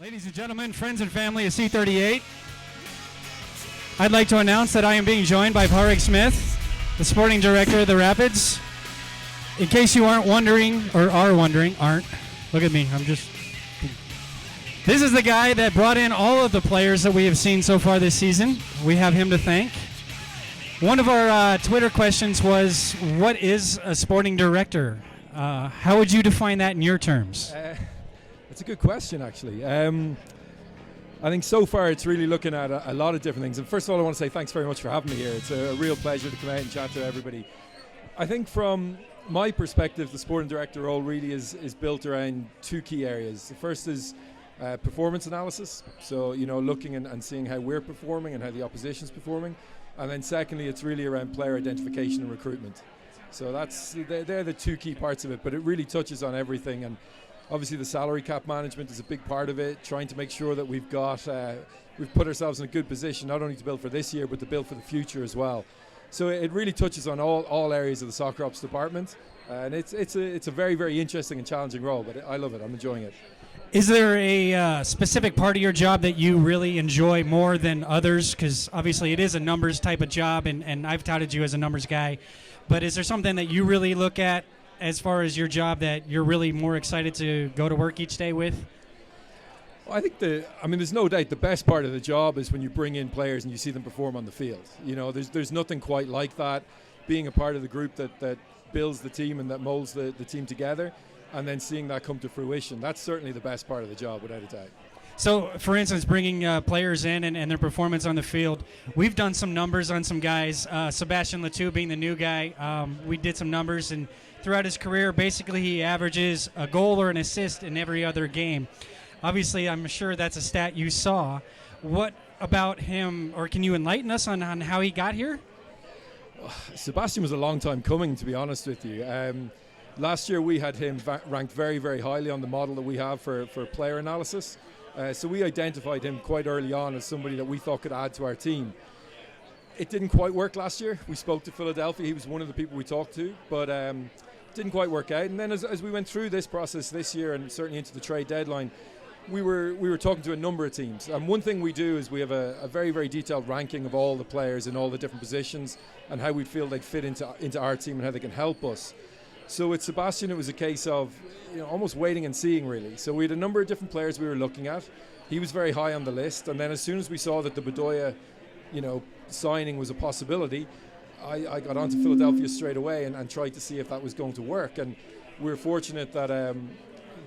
Ladies and gentlemen, friends and family of C38, I'd like to announce that I am being joined by Padraig Smith, the sporting director of the Rapids. In case you aren't wondering, or are wondering, look at me, this is the guy that brought in all of the players that we have seen so far this season. We have him to thank. One of our Twitter questions was, what is a sporting director? How would you define that in your terms? That's a good question, actually. I think so far it's really looking at a lot of different things. And first of all, I want to say thanks very much for having me here. It's a real pleasure to come out and chat to everybody. I think from my perspective, the sporting director role really is built around two key areas. The first is performance analysis. So, looking and seeing how we're performing and how the opposition's performing. And then secondly, it's really around player identification and recruitment. So they're the two key parts of it, but it really touches on everything. And obviously the salary cap management is a big part of it, trying to make sure that we've put ourselves in a good position, not only to build for this year, but to build for the future as well. So it really touches on all areas of the soccer ops department. And it's a very, very interesting and challenging role, but I love it. I'm enjoying it. Is there a specific part of your job that you really enjoy more than others? Because obviously it is a numbers type of job, and I've touted you as a numbers guy. But is there something that you really look at as far as your job that you're really more excited to go to work each day with? Well, I think there's no doubt the best part of the job is when you bring in players and you see them perform on the field. There's nothing quite like that, being a part of the group that builds the team and that molds the team together, and then seeing that come to fruition. That's certainly the best part of the job, without a doubt. So, for instance, bringing players in and their performance on the field, we've done some numbers on some guys. Sebastian Letou being the new guy, we did some numbers, and throughout his career, basically he averages a goal or an assist in every other game. Obviously, I'm sure that's a stat you saw. What about him, or can you enlighten us on how he got here? Sebastian was a long time coming, to be honest with you. Last year we had him ranked very, very highly on the model that we have for player analysis. So we identified him quite early on as somebody that we thought could add to our team. It didn't quite work last year. We spoke to Philadelphia. He was one of the people we talked to, but didn't quite work out. And then as we went through this process this year, and certainly into the trade deadline, we were talking to a number of teams. And one thing we do is we have a very, very detailed ranking of all the players in all the different positions and how we feel they'd fit into our team and how they can help us. So with Sebastian, it was a case of almost waiting and seeing, really. So we had a number of different players we were looking at. He was very high on the list. And then as soon as we saw that the Bedoya, signing was a possibility, I got on to Philadelphia straight away and tried to see if that was going to work. And we were fortunate that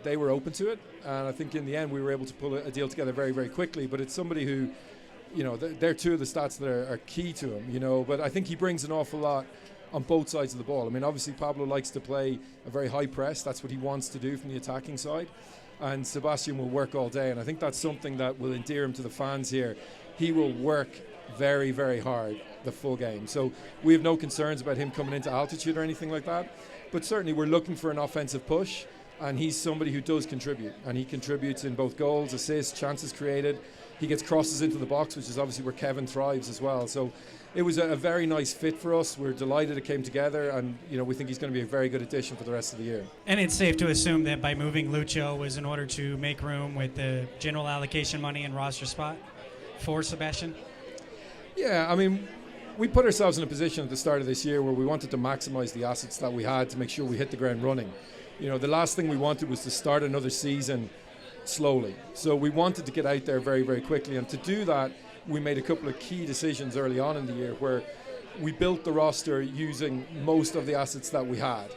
they were open to it. And I think in the end we were able to pull a deal together very, very quickly. But it's somebody who, they're two of the stats that are key to him, But I think he brings an awful lot on both sides of the ball. I mean, obviously Pablo likes to play a very high press. That's what he wants to do from the attacking side. And Sebastian will work all day. And I think that's something that will endear him to the fans here. He will work very, very hard the full game. So we have no concerns about him coming into altitude or anything like that. But certainly we're looking for an offensive push. And he's somebody who does contribute. And he contributes in both goals, assists, chances created. He gets crosses into the box, which is obviously where Kevin thrives as well. So it was a very nice fit for us. We're delighted it came together, and we think he's going to be a very good addition for the rest of the year. And it's safe to assume that by moving Lucho was in order to make room with the general allocation money and roster spot for Sebastian? Yeah, I mean, we put ourselves in a position at the start of this year where we wanted to maximize the assets that we had to make sure we hit the ground running. The last thing we wanted was to start another season slowly. So we wanted to get out there very, very quickly. And to do that, we made a couple of key decisions early on in the year where we built the roster using most of the assets that we had.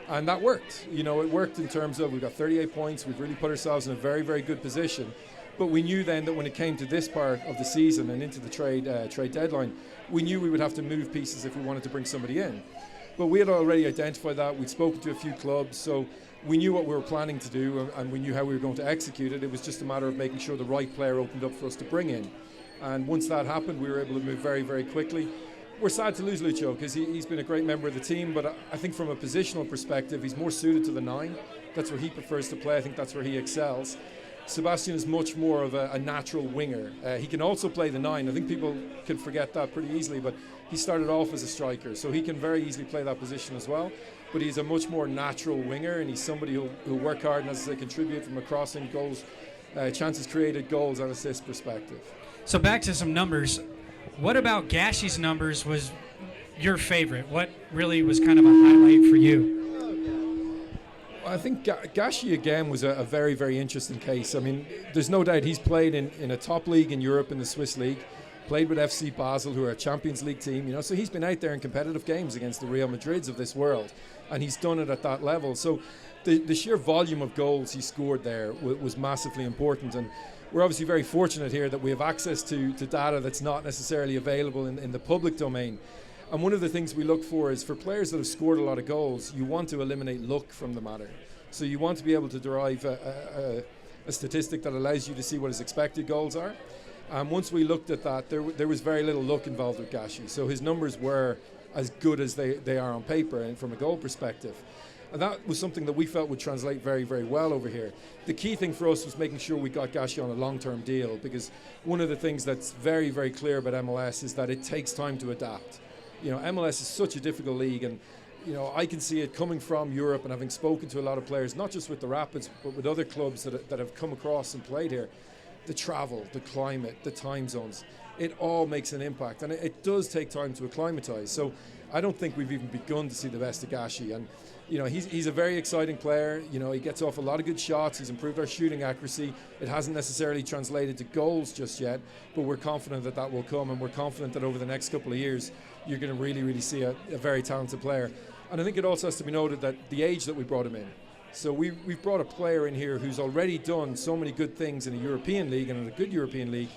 And that worked. It worked in terms of we've got 38 points. We've really put ourselves in a very, very good position. But we knew then that when it came to this part of the season and into the trade deadline, we knew we would have to move pieces if we wanted to bring somebody in. But we had already identified that. We'd spoken to a few clubs, so we knew what we were planning to do and we knew how we were going to execute it. It was just a matter of making sure the right player opened up for us to bring in. And once that happened, we were able to move very, very quickly. We're sad to lose Lucho because he's been a great member of the team, but I think from a positional perspective, he's more suited to the 9. That's where he prefers to play. I think that's where he excels. Sebastian is much more of a natural winger. He can also play the 9. I think people can forget that pretty easily, but he started off as a striker, so he can very easily play that position as well. But he's a much more natural winger, and he's somebody who'll work hard and, as I say, contribute from a crossing, goals, chances created, goals, and assist perspective. So back to some numbers. What about Gashy's numbers was your favorite? What really was kind of a highlight for you? I think Gashy again was a very, very interesting case. I mean, there's no doubt he's played in a top league in Europe, in the Swiss league, played with FC Basel, who are a Champions League team, you know, so he's been out there in competitive games against the Real Madrids of this world, and he's done it at that level. So the sheer volume of goals he scored there was massively important, and we're obviously very fortunate here that we have access to data that's not necessarily available in the public domain. And one of the things we look for is for players that have scored a lot of goals, you want to eliminate luck from the matter. So you want to be able to derive a statistic that allows you to see what his expected goals are. And once we looked at that, there was very little luck involved with Gashy. So his numbers were as good as they are on paper and from a goal perspective. And that was something that we felt would translate very, very well over here. The key thing for us was making sure we got Gashy on a long-term deal, because one of the things that's very, very clear about MLS is that it takes time to adapt. You know, MLS is such a difficult league, and you know, I can see it coming from Europe, and having spoken to a lot of players, not just with the Rapids, but with other clubs that have come across and played here. The travel, the climate, the time zones, it all makes an impact, and it does take time to acclimatise. So I don't think we've even begun to see the best of Gashy, and you know, he's a very exciting player. You know, he gets off a lot of good shots. He's improved our shooting accuracy. It hasn't necessarily translated to goals just yet, but we're confident that will come, and we're confident that over the next couple of years you're going to really, really see a very talented player. And I think it also has to be noted that the age that we brought him in. So we've brought a player in here who's already done so many good things in a European league and in a good European league,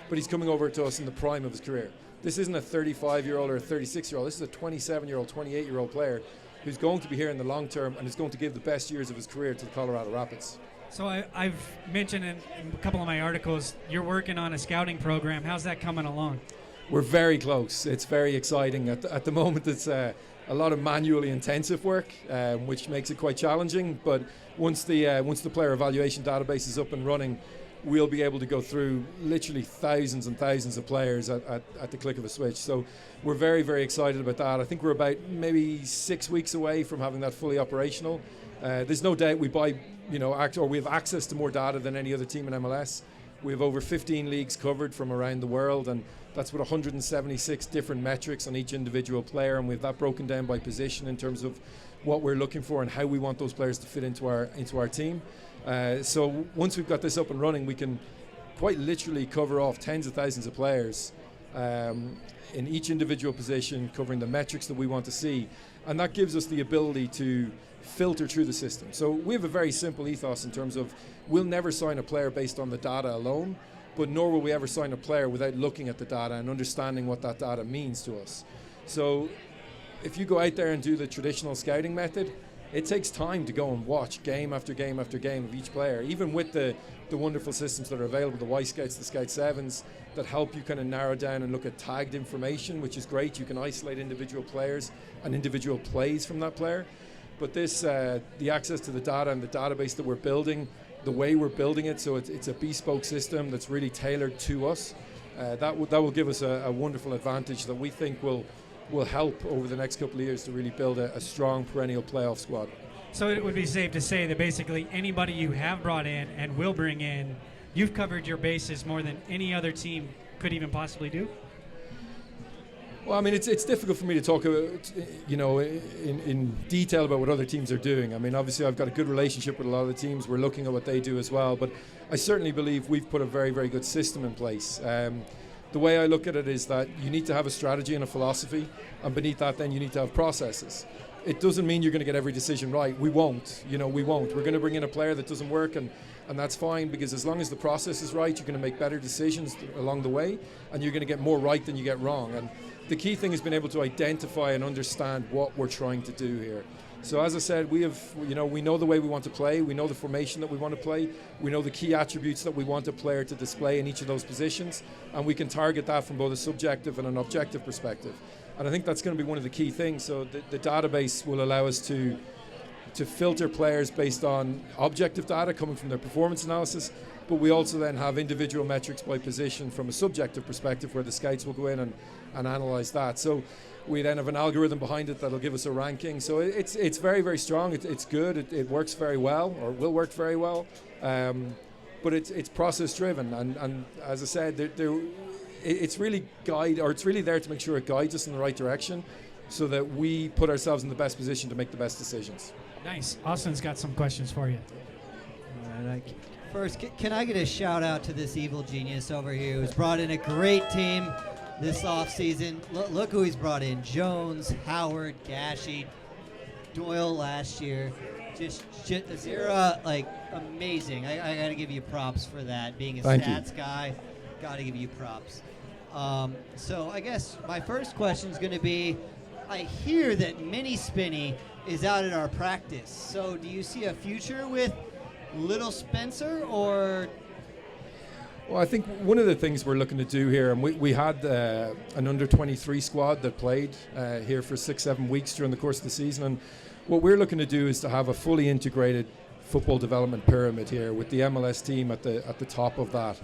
but he's coming over to us in the prime of his career. This isn't a 35-year-old or a 36-year-old. This is a 27-year-old, 28-year-old player who's going to be here in the long term and is going to give the best years of his career to the Colorado Rapids. So I've mentioned in a couple of my articles, you're working on a scouting program. How's that coming along? We're very close. It's very exciting. At the moment, it's a lot of manually intensive work, which makes it quite challenging. But once the player evaluation database is up and running, we'll be able to go through literally thousands and thousands of players at the click of a switch. So we're very, very excited about that. I think we're about maybe 6 weeks away from having that fully operational. There's no doubt we have access to more data than any other team in MLS. We have over 15 leagues covered from around the world, and that's with 176 different metrics on each individual player, and we have that broken down by position in terms of what we're looking for and how we want those players to fit into our team. So once we've got this up and running, we can quite literally cover off tens of thousands of players in each individual position, covering the metrics that we want to see, and that gives us the ability to filter through the system. So we have a very simple ethos in terms of we'll never sign a player based on the data alone, but nor will we ever sign a player without looking at the data and understanding what that data means to us. So if you go out there and do the traditional scouting method, it takes time to go and watch game after game after game of each player, even with the wonderful systems that are available, the Y Scouts, the Scout 7s, that help you kind of narrow down and look at tagged information, which is great. You can isolate individual players and individual plays from that player. But this, the access to the data and the database that we're building, the way we're building it, so it's a bespoke system that's really tailored to us, that will give us a wonderful advantage that we think will help over the next couple of years to really build a strong perennial playoff squad. So it would be safe to say that basically anybody you have brought in and will bring in, you've covered your bases more than any other team could even possibly do? Well, I mean, it's difficult for me to talk about, in detail about what other teams are doing. I mean, obviously I've got a good relationship with a lot of the teams. We're looking at what they do as well, but I certainly believe we've put a very, very good system in place. The way I look at it is that you need to have a strategy and a philosophy, and beneath that then you need to have processes. It doesn't mean you're going to get every decision right. We won't. We're going to bring in a player that doesn't work, and that's fine, because as long as the process is right, you're going to make better decisions along the way, and you're going to get more right than you get wrong. And the key thing is being able to identify and understand what we're trying to do here. So as I said, we know the way we want to play, we know the formation that we want to play, we know the key attributes that we want a player to display in each of those positions, and we can target that from both a subjective and an objective perspective. And I think that's going to be one of the key things. So the database will allow us to filter players based on objective data coming from their performance analysis, but we also then have individual metrics by position from a subjective perspective where the scouts will go in and analyse that. So we then have an algorithm behind it that'll give us a ranking. So it's very, very strong. It's good. It works very well, or will work very well. but it's process driven, and as I said, it's really it's really there to make sure it guides us in the right direction, so that we put ourselves in the best position to make the best decisions. Nice. Austin's got some questions for you. All right, first, can I get a shout out to this evil genius over here who's brought in a great team this offseason? Look who he's brought in: Jones, Howard, Gashi, Doyle last year. Just Azira, like, amazing. I got to give you props for that. Being a stats guy, got to give you props. So I guess my first question is going to be, I hear that Mini Spinny is out at our practice. So do you see a future with Little Spencer, or? Well, I think one of the things we're looking to do here, and we had an under-23 squad that played here for 6-7 weeks during the course of the season, and what we're looking to do is to have a fully integrated football development pyramid here with the MLS team at the top of that.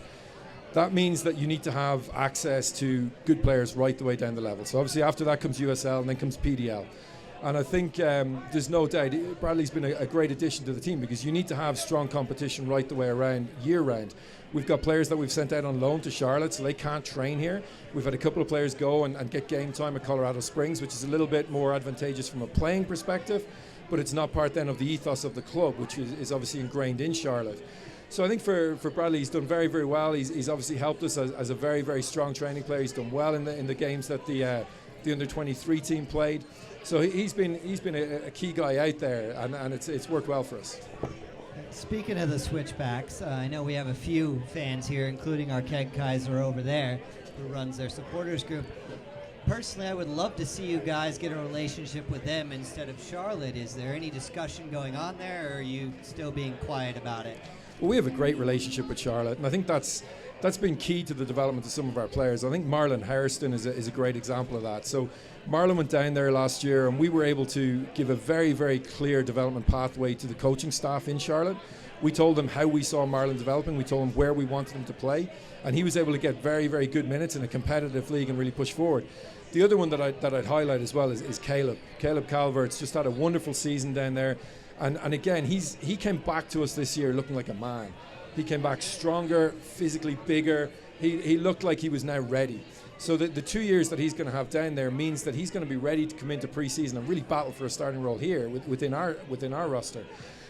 That means that you need to have access to good players right the way down the level. So obviously after that comes USL and then comes PDL. And I think there's no doubt Bradley's been a great addition to the team, because you need to have strong competition right the way around, year round. We've got players that we've sent out on loan to Charlotte, so they can't train here. We've had a couple of players go and get game time at Colorado Springs, which is a little bit more advantageous from a playing perspective, but it's not part then of the ethos of the club, which is obviously ingrained in Charlotte. So I think for Bradley, he's done very, very well. He's obviously helped us as a very, very strong training player. He's done well in the games that the under-23 team played. So he's been a key guy out there, and it's worked well for us. Speaking of the switchbacks, I know we have a few fans here, including our Keg Kaiser over there, who runs their supporters group. Personally, I would love to see you guys get a relationship with them instead of Charlotte. Is there any discussion going on there, or are you still being quiet about it? Well, we have a great relationship with Charlotte, and I think that's been key to the development of some of our players. I think Marlon Hairston is a great example of that. So Marlon went down there last year, and we were able to give a very, very clear development pathway to the coaching staff in Charlotte. We told them how we saw Marlon developing. We told him where we wanted him to play, and he was able to get very, very good minutes in a competitive league and really push forward. The other one that I'd highlight as well is Caleb. Caleb Calvert's just had a wonderful season down there. And again, he came back to us this year looking like a man. He came back stronger, physically bigger. He looked like he was now ready. So the 2 years that he's going to have down there means that he's going to be ready to come into pre-season and really battle for a starting role here within our roster.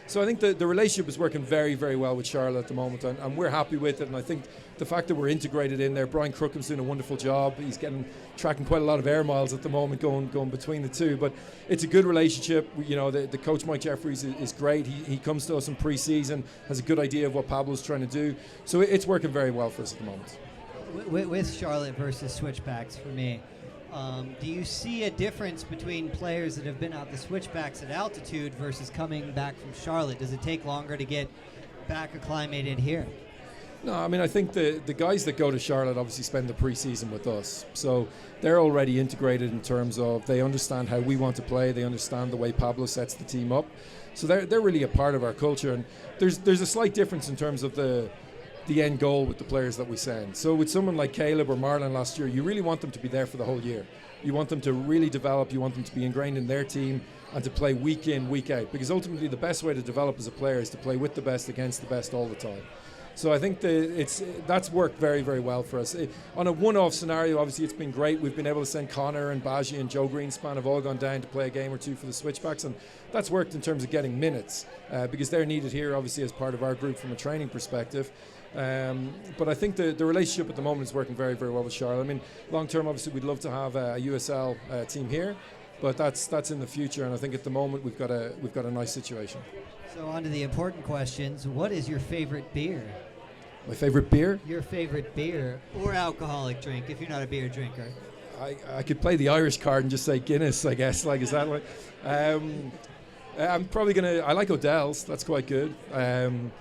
So I think the relationship is working very, very well with Charlotte at the moment, and we're happy with it. And I think the fact that we're integrated in there, Brian Crookham's doing a wonderful job. He's tracking quite a lot of air miles at the moment, going between the two. But it's a good relationship. You know, the coach Mike Jeffries is great. He comes to us in pre-season, has a good idea of what Pablo's trying to do. So it's working very well for us at the moment. With Charlotte versus switchbacks, for me, do you see a difference between players that have been out the switchbacks at altitude versus coming back from Charlotte? Does it take longer to get back acclimated here? No, I mean, I think the guys that go to Charlotte obviously spend the preseason with us. So they're already integrated in terms of they understand how we want to play. They understand the way Pablo sets the team up. So they're really a part of our culture. And there's a slight difference in terms of the end goal with the players that we send. So with someone like Caleb or Marlon last year, you really want them to be there for the whole year. You want them to really develop. You want them to be ingrained in their team and to play week in, week out. Because ultimately the best way to develop as a player is to play with the best against the best all the time. So I think that's worked very, very well for us. On a one-off scenario, obviously it's been great. We've been able to send Connor and Baji and Joe Greenspan have all gone down to play a game or two for the switchbacks, and that's worked in terms of getting minutes because they're needed here obviously as part of our group from a training perspective. But I think the relationship at the moment is working very, very well with Charlotte. I mean, long term, obviously, we'd love to have a USL team here, but that's in the future. And I think at the moment we've got a nice situation. So on to the important questions. What is your favorite beer? My favorite beer? Your favorite beer or alcoholic drink if you're not a beer drinker. I could play the Irish card and just say Guinness, I guess. Like, is that what? I'm probably I like Odell's. That's quite good. And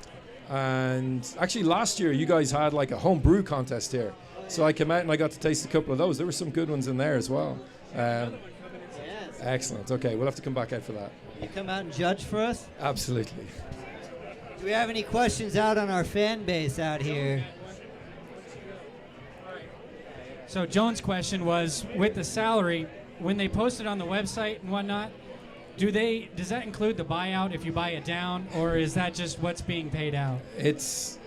actually last year you guys had like a home brew contest here, so I came out and I got to taste a couple of those. There were some good ones in there as well. Yes. Excellent. Okay, we'll have to come back out for that. You come out and judge for us? Absolutely. Do we have any questions out on our fan base out here? So Jones' question was, with the salary, when they post it on the website and whatnot, does that include the buyout if you buy it down, or is that just what's being paid out? It's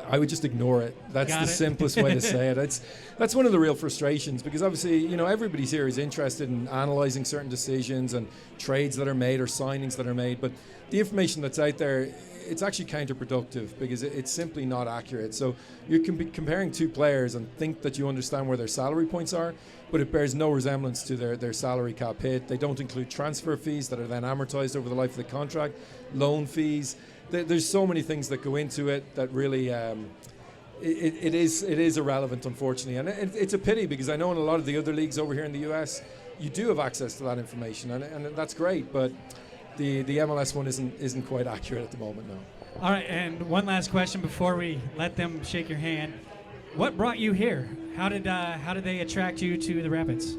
I would just ignore it. That's Got the it. simplest way to say it. That's one of the real frustrations, because obviously, you know, everybody's here is interested in analysing certain decisions and trades that are made or signings that are made, but the information that's out there, it's actually counterproductive because it's simply not accurate. So you can be comparing two players and think that you understand where their salary points are, but it bears no resemblance to their salary cap hit. They don't include transfer fees that are then amortized over the life of the contract, loan fees. There's so many things that go into it that really it is irrelevant, unfortunately. And it's a pity, because I know in a lot of the other leagues over here in the US, you do have access to that information, and that's great, but the MLS one isn't quite accurate at the moment, no. All right, and one last question before we let them shake your hand. What brought you here? How did they attract you to the Rapids?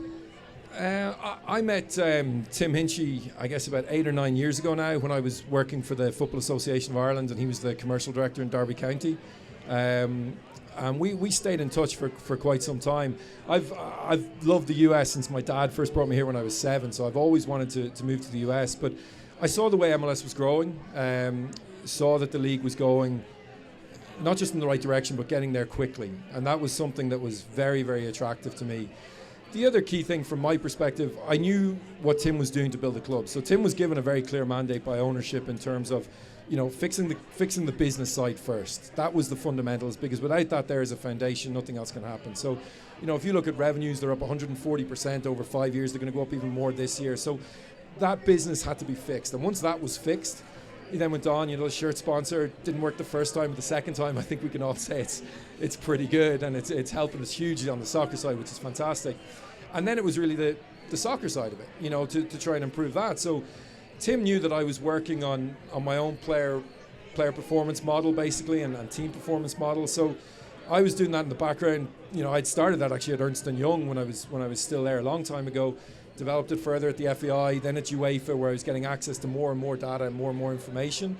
I met Tim Hinchy, I guess, about 8 or 9 years ago now, when I was working for the Football Association of Ireland, and he was the commercial director in Derby County. And we stayed in touch for quite some time. I've loved the US since my dad first brought me here when I was 7, so I've always wanted to move to the US. But I saw the way MLS was growing, saw that the league was going not just in the right direction, but getting there quickly. And that was something that was very, very attractive to me. The other key thing from my perspective, I knew what Tim was doing to build the club. So Tim was given a very clear mandate by ownership in terms of, you know, fixing the business side first. That was the fundamentals, because without that there as a foundation, nothing else can happen. So, you know, if you look at revenues, they're up 140% over 5 years. They're going to go up even more this year. So that business had to be fixed. And once that was fixed, he then went on, you know, the shirt sponsor didn't work the first time, but the second time I think we can all say it's pretty good, and it's helping us hugely on the soccer side, which is fantastic. And then it was really the soccer side of it, you know, to try and improve that. So Tim knew that I was working on my own player performance model, basically, and team performance model. So I was doing that in the background. You know, I'd started that actually at Ernst & Young when I was still there a long time ago. Developed it further at the FEI, then at UEFA, where I was getting access to more and more data and more information.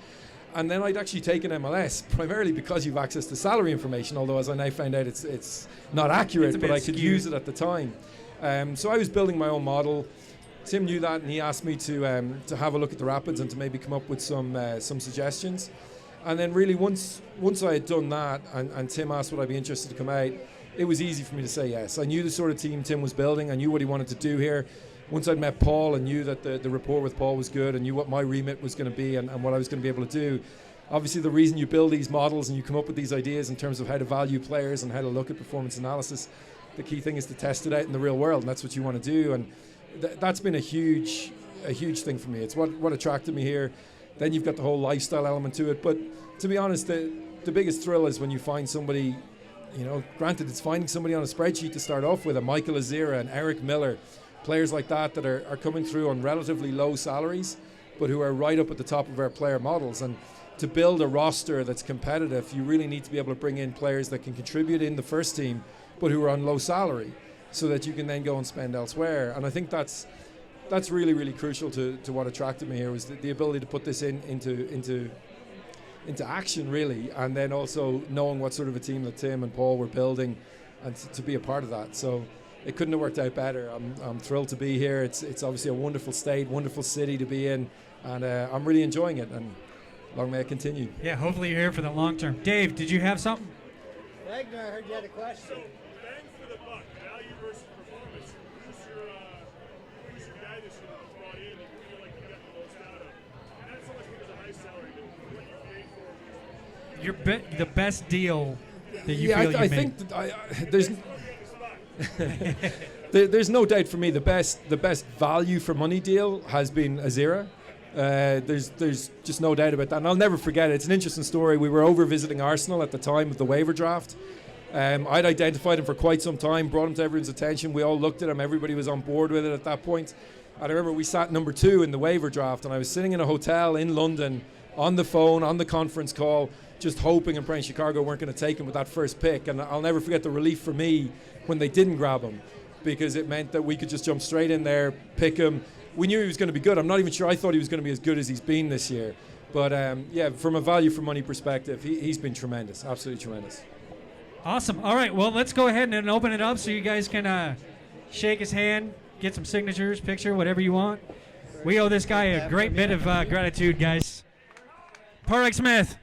And then I'd actually taken MLS, primarily because you've access to salary information, although as I now found out it's not accurate, but I could use it at the time. So I was building my own model. Tim knew that, and he asked me to have a look at the Rapids and to maybe come up with some suggestions. And then really once I had done that, and Tim asked would I be interested to come out, it was easy for me to say yes. I knew the sort of team Tim was building. I knew what he wanted to do here. Once I'd met Paul and knew that the rapport with Paul was good, and knew what my remit was going to be and what I was going to be able to do. Obviously, the reason you build these models and you come up with these ideas in terms of how to value players and how to look at performance analysis, the key thing is to test it out in the real world, and that's what you want to do. And that's been a huge thing for me. It's what attracted me here. Then you've got the whole lifestyle element to it. But to be honest, the biggest thrill is when you find somebody, you know, granted it's finding somebody on a spreadsheet to start off with, a Michael Azira and Eric Miller, players like that are coming through on relatively low salaries, but who are right up at the top of our player models. And to build a roster that's competitive, you really need to be able to bring in players that can contribute in the first team, but who are on low salary, so that you can then go and spend elsewhere. And I think that's really, really crucial to what attracted me here, was the ability to put this into action, really, and then also knowing what sort of a team that Tim and Paul were building, and to be a part of that. So it couldn't have worked out better. I'm thrilled to be here. It's obviously a wonderful state, wonderful city to be in, and I'm really enjoying it, and long may it continue. Yeah, hopefully you're here for the long term. Dave, did you have something? Wagner, I heard you had a question. So, bang for the buck, value versus performance. Who's your guy this year that you brought in and you feel like you got the most out of? And not so much because of high salary, but what you paid for. The best deal that you feel you I made. think there's no doubt for me the best value for money deal has been Azira. There's just no doubt about that, and I'll never forget it. It's an interesting story. We were over visiting Arsenal at the time of the waiver draft. I'd identified him for quite some time, brought him to everyone's attention. We all looked at him. Everybody was on board with it at that point. And I remember we sat number 2 in the waiver draft, and I was sitting in a hotel in London on the phone, on the conference call, just hoping and praying Chicago weren't going to take him with that first pick. And I'll never forget the relief for me when they didn't grab him, because it meant that we could just jump straight in there, pick him. We knew he was going to be good. I'm not even sure I thought he was going to be as good as he's been this year. But yeah, from a value for money perspective, he's been tremendous, absolutely tremendous. Awesome. All right, well, let's go ahead and open it up so you guys can shake his hand, get some signatures, picture, whatever you want. We owe this guy a great bit of gratitude, guys. Padraig Smith.